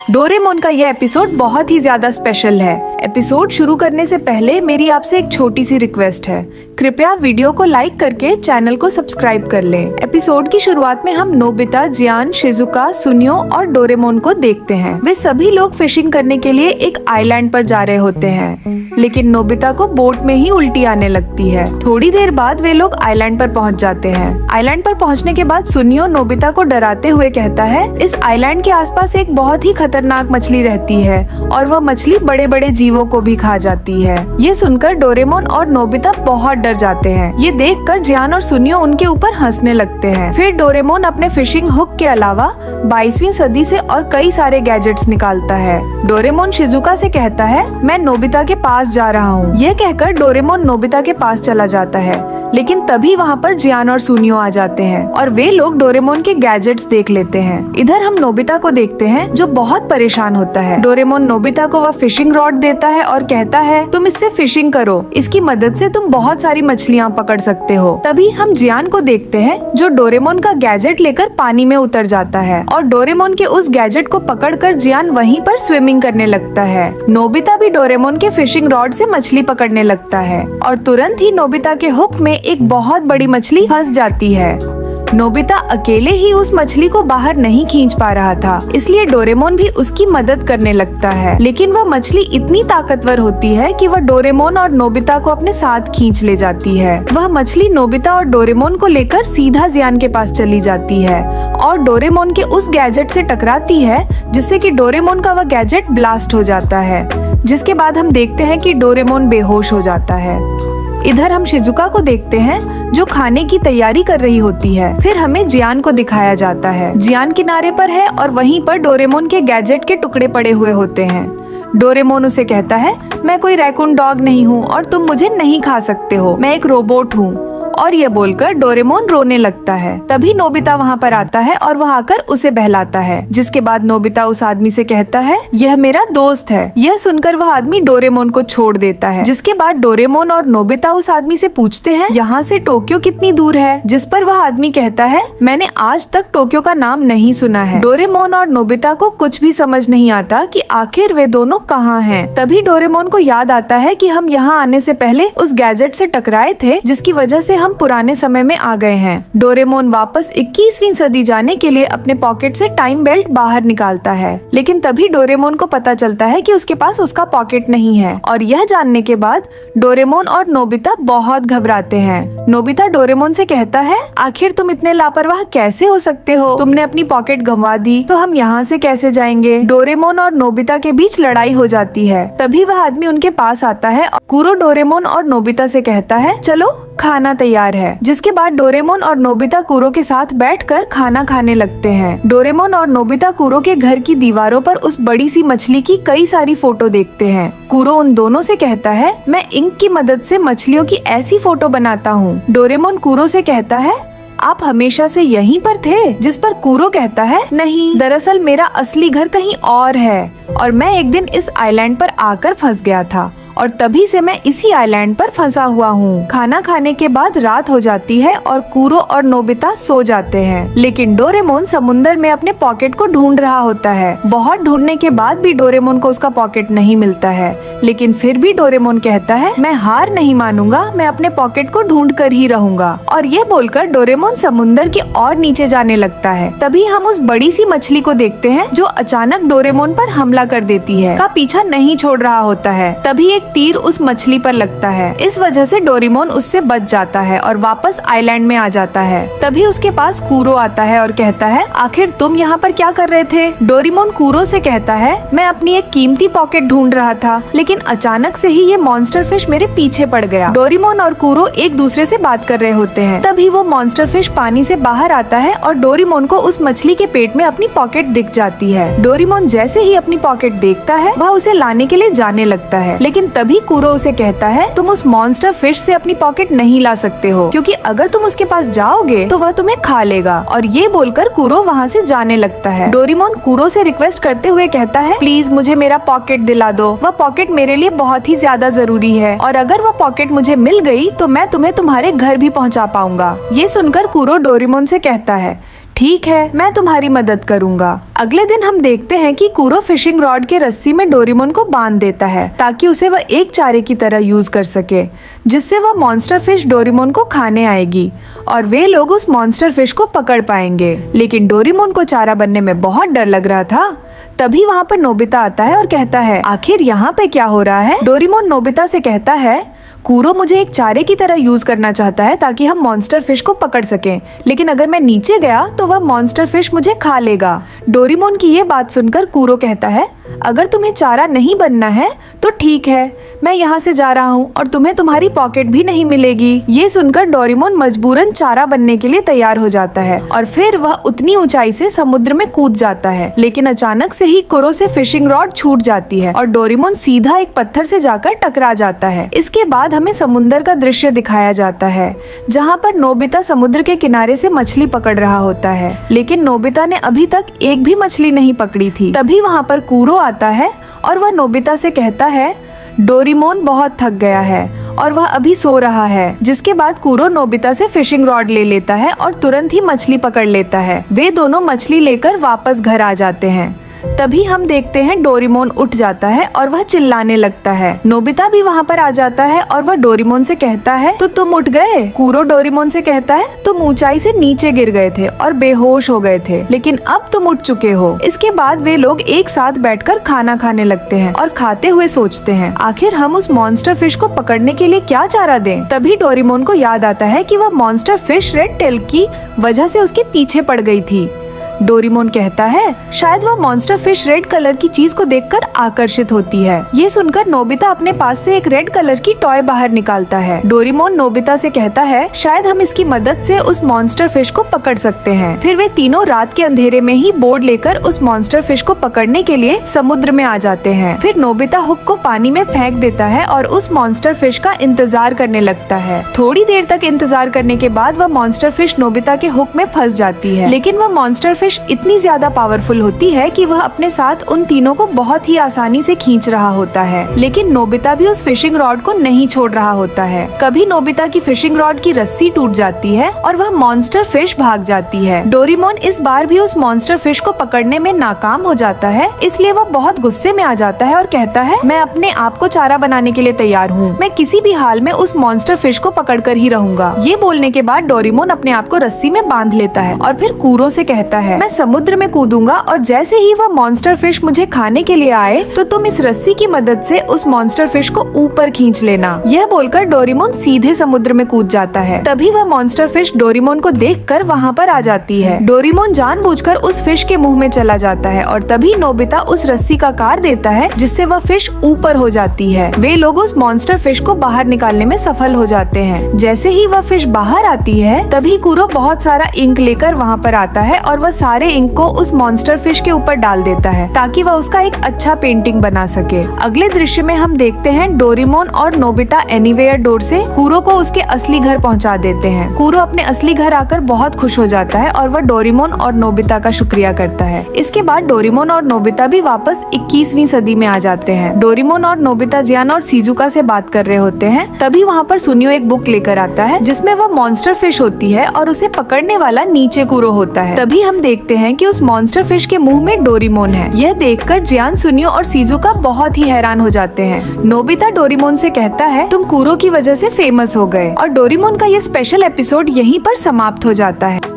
Doraemon का यह episode बहुत ही ज्यादा स्पेशल है। एपिसोड शुरू करने से पहले मेरी आपसे एक छोटी सी रिक्वेस्ट है, कृपया वीडियो को लाइक करके चैनल को सब्सक्राइब कर लें। एपिसोड की शुरुआत में हम नोबिता, जियान, शिजुका, सुनियो और डोरेमोन को देखते हैं। वे सभी लोग फिशिंग करने के लिए एक आइलैंड पर जा रहे होते हैं, लेकिन नोबिता को बोट में ही उल्टी आने लगती है। थोड़ी देर बाद वे लोग आइलैंड पर पहुंच जाते हैं। आइलैंड पर पहुंचने के बाद सुनियो नोबिता को डराते हुए कहता है, इस आइलैंड के आसपास एक बहुत ही खतरनाक मछली रहती है और वह मछली बड़े बड़े जीवों को भी खा जाती है। ये सुनकर डोरेमोन और नोबिता बहुत डर जाते हैं। ये देखकर जियान और सुनियो उनके ऊपर हंसने लगते हैं। फिर डोरेमोन अपने फिशिंग हुक के अलावा 22वीं सदी से और कई सारे गैजेट्स निकालता है। डोरेमोन शिजुका से कहता है, मैं नोबिता के पास जा रहा हूँ। यह कहकर डोरेमोन नोबिता के पास चला जाता है, लेकिन तभी वहाँ पर जियान और सुनियो आ जाते हैं और वे लोग डोरेमोन के गैजेट्स देख लेते हैं। इधर हम नोबिता को देखते हैं जो बहुत परेशान होता है। डोरेमोन नोबिता को वह फिशिंग रॉड देता है और कहता है, तुम इससे फिशिंग करो, इसकी मदद से तुम बहुत सारी मछलियाँ पकड़ सकते हो। तभी हम जियान को देखते हैं जो डोरेमोन का गैजेट लेकर पानी में उतर जाता है और डोरेमोन के उस गैजेट को पकड़कर जियान वहीं पर स्विमिंग करने लगता है। नोबिता भी डोरेमोन के फिशिंग रॉड से मछली पकड़ने लगता है और तुरंत ही नोबिता के हुक में एक बहुत बड़ी मछली फंस जाती है। नोबिता अकेले ही उस मछली को बाहर नहीं खींच पा रहा था, इसलिए डोरेमोन भी उसकी मदद करने लगता है। लेकिन वह मछली इतनी ताकतवर होती है कि वह डोरेमोन और नोबिता को अपने साथ खींच ले जाती है। वह मछली नोबिता और डोरेमोन को लेकर सीधा जियान के पास चली जाती है और डोरेमोन के उस गैजेट से टकराती है, जिससे कि डोरेमोन का वह गैजेट ब्लास्ट हो जाता है। जिसके बाद हम देखते हैं कि डोरेमोन बेहोश हो जाता है। इधर हम शिजुका को देखते हैं जो खाने की तैयारी कर रही होती है। फिर हमें जियान को दिखाया जाता है। जियान किनारे पर है और वहीं पर डोरेमोन के गैजेट के टुकड़े पड़े हुए होते हैं। डोरेमोन उसे कहता है, मैं कोई रैकून डॉग नहीं हूँ और तुम मुझे नहीं खा सकते हो, मैं एक रोबोट हूँ। और ये बोलकर डोरेमोन रोने लगता है। तभी नोबिता वहाँ पर आता है और वह आकर उसे बहलाता है। जिसके बाद नोबिता उस आदमी से कहता है, यह मेरा दोस्त है। यह सुनकर वह आदमी डोरेमोन को छोड़ देता है। जिसके बाद डोरेमोन और नोबिता उस आदमी से पूछते हैं, यहाँ से टोक्यो कितनी दूर है? जिस पर वह आदमी कहता है, मैंने आज तक टोक्यो का नाम नहीं सुना है। डोरेमोन और नोबिता को कुछ भी समझ नहीं आता कि आखिर वे दोनों कहाँ हैं। तभी डोरेमोन को याद आता है कि हम यहाँ आने से पहले उस गैजेट से टकराए थे, जिसकी वजह से हम पुराने समय में आ गए हैं। डोरेमोन वापस 21वीं सदी जाने के लिए अपने पॉकेट से टाइम बेल्ट बाहर निकालता है, लेकिन तभी डोरेमोन को पता चलता है कि उसके पास उसका पॉकेट नहीं है। और यह जानने के बाद डोरेमोन और नोबिता बहुत घबराते हैं। नोबिता डोरेमोन से कहता है, आखिर तुम इतने लापरवाह कैसे हो सकते हो? तुमने अपनी पॉकेट गंवा दी तो हम यहाँ से कैसे जाएंगे? डोरेमोन और नोबिता के बीच लड़ाई हो जाती है। तभी वह आदमी उनके पास आता है। कुरो डोरेमोन और नोबिता से कहता है, चलो खाना तैयार है। जिसके बाद डोरेमोन और नोबिता कुरो के साथ बैठकर खाना खाने लगते हैं। डोरेमोन और नोबिता कुरो के घर की दीवारों पर उस बड़ी सी मछली की कई सारी फोटो देखते हैं। कुरो उन दोनों से कहता है, मैं इंक की मदद से मछलियों की ऐसी फोटो बनाता हूँ। डोरेमोन कुरो से कहता है, आप हमेशा से यहीं पर थे? जिस पर कुरो कहता है, नहीं, दरअसल मेरा असली घर कहीं और है और मैं एक दिन इस आइलैंड पर आकर फंस गया था और तभी से मैं इसी आइलैंड पर फंसा हुआ हूँ। खाना खाने के बाद रात हो जाती है और कुरो और नोबिता सो जाते हैं, लेकिन डोरेमोन समुंदर में अपने पॉकेट को ढूंढ रहा होता है। बहुत ढूंढने के बाद भी डोरेमोन को उसका पॉकेट नहीं मिलता है, लेकिन फिर भी डोरेमोन कहता है, मैं हार नहीं मानूंगा, मैं अपने पॉकेट को ढूंढ कर ही रहूंगा। और ये बोलकर डोरेमोन समुंदर के और नीचे जाने लगता है। तभी हम उस बड़ी सी मछली को देखते हैं जो अचानक डोरेमोन पर हमला कर देती है। का पीछा नहीं छोड़ रहा होता है। तभी एक तीर उस मछली पर लगता है। इस वजह से डोरेमोन उससे बच जाता है और वापस आइलैंड में आ जाता है। तभी उसके पास कुरो आता है और कहता है, आखिर तुम यहाँ पर क्या कर रहे थे? डोरेमोन कुरो से कहता है, मैं अपनी एक कीमती पॉकेट ढूंढ रहा था, लेकिन अचानक से ही ये मॉन्स्टर फिश मेरे पीछे पड़ गया। डोरेमोन और कुरो एक दूसरे से बात कर रहे होते हैं। तभी वो मॉन्स्टर फिश पानी से बाहर आता है और डोरेमोन को उस मछली के पेट में अपनी पॉकेट दिख जाती है। डोरेमोन जैसे ही अपनी पॉकेट देखता है, वह उसे लाने के लिए जाने लगता है, लेकिन तभी कुरो उसे कहता है, तुम उस मॉन्स्टर फिश से अपनी पॉकेट नहीं ला सकते हो, क्योंकि अगर तुम उसके पास जाओगे तो वह तुम्हें खा लेगा। और ये बोलकर कुरो वहाँ से जाने लगता है। डोरेमोन कुरो से रिक्वेस्ट करते हुए कहता है, प्लीज मुझे मेरा पॉकेट दिला दो, वह पॉकेट मेरे लिए बहुत ही ज्यादा जरूरी है और अगर वह पॉकेट मुझे मिल गई तो मैं तुम्हें तुम्हारे घर भी पहुँचा पाऊंगा। ये सुनकर कुरो डोरेमोन से कहता है, ठीक है, मैं तुम्हारी मदद करूंगा। अगले दिन हम देखते हैं कि कूरो फिशिंग रॉड के रस्सी में डोरेमोन को बांध देता है ताकि उसे वह एक चारे की तरह यूज कर सके, जिससे वह मॉन्स्टर फिश डोरेमोन को खाने आएगी और वे लोग उस मॉन्स्टर फिश को पकड़ पाएंगे। लेकिन डोरेमोन को चारा बनने में बहुत डर लग रहा था। तभी वहाँ पर नोबिता आता है और कहता है, आखिर यहाँ पे क्या हो रहा है? डोरेमोन नोबिता से कहता है, कूरो मुझे एक चारे की तरह यूज करना चाहता है ताकि हम मॉन्स्टर फिश को पकड़ सकें, लेकिन अगर मैं नीचे गया तो वह मॉन्स्टर फिश मुझे खा लेगा। डोरेमोन की ये बात सुनकर कूरो कहता है, अगर तुम्हें चारा नहीं बनना है तो ठीक है, मैं यहाँ से जा रहा हूँ और तुम्हें तुम्हारी पॉकेट भी नहीं मिलेगी। ये सुनकर डोरेमोन मजबूरन चारा बनने के लिए तैयार हो जाता है और फिर वह उतनी ऊंचाई से समुद्र में कूद जाता है। लेकिन अचानक से ही कूरो से फिशिंग रॉड छूट जाती है और डोरेमोन सीधा एक पत्थर से जाकर टकरा जाता है। इसके बाद हमें समुद्र का दृश्य दिखाया जाता है जहाँ पर नोबिता समुद्र के किनारे से मछली पकड़ रहा होता है, लेकिन नोबिता ने अभी तक एक भी मछली नहीं पकड़ी थी। तभी वहाँ पर कूरो आता है और वह नोबिता से कहता है, डोरेमोन बहुत थक गया है और वह अभी सो रहा है। जिसके बाद कूरो नोबिता से फिशिंग रॉड ले लेता है और तुरंत ही मछली पकड़ लेता है। वे दोनों मछली लेकर वापस घर आ जाते हैं। तभी हम देखते हैं डोरेमोन उठ जाता है और वह चिल्लाने लगता है। नोबिता भी वहाँ पर आ जाता है और वह डोरेमोन से कहता है, तो तुम उठ गए? कूरो डोरेमोन से कहता है, तुम ऊंचाई से नीचे गिर गए थे और बेहोश हो गए थे, लेकिन अब तुम उठ चुके हो। इसके बाद वे लोग एक साथ बैठकर खाना खाने लगते हैं और खाते हुए सोचते हैं, आखिर हम उस मॉन्स्टर फिश को पकड़ने के लिए क्या चारा दें। तभी डोरेमोन को याद आता है कि वह मॉन्स्टर फिश रेड टेल की वजह से उसके पीछे पड़ गई थी। डोरेमोन कहता है, शायद वह मॉन्स्टर फिश रेड कलर की चीज को देखकर आकर्षित होती है। ये सुनकर नोबिता अपने पास से एक रेड कलर की टॉय बाहर निकालता है। डोरेमोन नोबिता से कहता है, शायद हम इसकी मदद से उस मॉन्स्टर फिश को पकड़ सकते हैं। फिर वे तीनों रात के अंधेरे में ही बोर्ड लेकर उस मॉन्स्टर फिश को पकड़ने के लिए समुद्र में आ जाते हैं। फिर नोबिता हुक को पानी में फेंक देता है और उस मॉन्स्टर फिश का इंतजार करने लगता है। थोड़ी देर तक इंतजार करने के बाद वह मॉन्स्टर फिश नोबिता के हुक में फंस जाती है, लेकिन वह मॉन्स्टर फिश इतनी ज्यादा पावरफुल होती है कि वह अपने साथ उन तीनों को बहुत ही आसानी से खींच रहा होता है। लेकिन नोबिता भी उस फिशिंग रॉड को नहीं छोड़ रहा होता है। कभी नोबिता की फिशिंग रॉड की रस्सी टूट जाती है और वह मॉन्स्टर फिश भाग जाती है। डोरेमोन इस बार भी उस मॉन्स्टर फिश को पकड़ने में नाकाम हो जाता है, इसलिए वह बहुत गुस्से में आ जाता है और कहता है, मैं अपने आप को चारा बनाने के लिए तैयार हूँ। मैं किसी भी हाल में उस मॉन्स्टर फिश को पकड़ कर ही रहूंगा। ये बोलने के बाद डोरेमोन अपने आप को रस्सी में बांध लेता है और फिर कूरो से कहता है, मैं समुद्र में कूदूंगा और जैसे ही वह मॉन्स्टर फिश मुझे खाने के लिए आए तो तुम इस रस्सी की मदद से उस मॉन्स्टर फिश को ऊपर खींच लेना। यह बोलकर डोरेमोन सीधे समुद्र में कूद जाता है। तभी वह मॉन्स्टर फिश डोरेमोन को देखकर वहाँ पर आ जाती है। डोरेमोन जानबूझकर उस फिश के मुंह में चला जाता है और तभी नोबिता उस रस्सी का कार देता है, जिससे वह फिश ऊपर हो जाती है। वे लोग उस मॉन्स्टर फिश को बाहर निकालने में सफल हो जाते हैं। जैसे ही वह फिश बाहर आती है तभी कूरो बहुत सारा इंक लेकर वहाँ पर आता है और वह सारे इंक को उस मॉन्स्टर फिश के ऊपर डाल देता है ताकि वह उसका एक अच्छा पेंटिंग बना सके। अगले दृश्य में हम देखते हैं डोरेमोन और नोबिता एनीवेयर डोर से कूरो को उसके असली घर पहुंचा देते हैं। कूरो अपने असली घर आकर बहुत खुश हो जाता है और वह डोरेमोन और नोबिता का शुक्रिया करता है। इसके बाद डोरेमोन और नोबिता भी वापस 21वीं सदी में आ जाते हैं। डोरेमोन और नोबिता जियान और शिजुका से बात कर रहे होते हैं। तभी वहाँ पर सुनियो एक बुक लेकर आता है जिसमें वह मॉन्स्टर फिश होती है और उसे पकड़ने वाला नीचे कूरो होता है। तभी हम देखते हैं कि उस मॉन्स्टर फिश के मुंह में डोरेमोन है। यह देखकर जियान, सुनियो और शिजुका बहुत ही हैरान हो जाते हैं। नोबिता डोरेमोन से कहता है, तुम कूरो की वजह से फेमस हो गए। और डोरेमोन का ये स्पेशल एपिसोड यहीं पर समाप्त हो जाता है।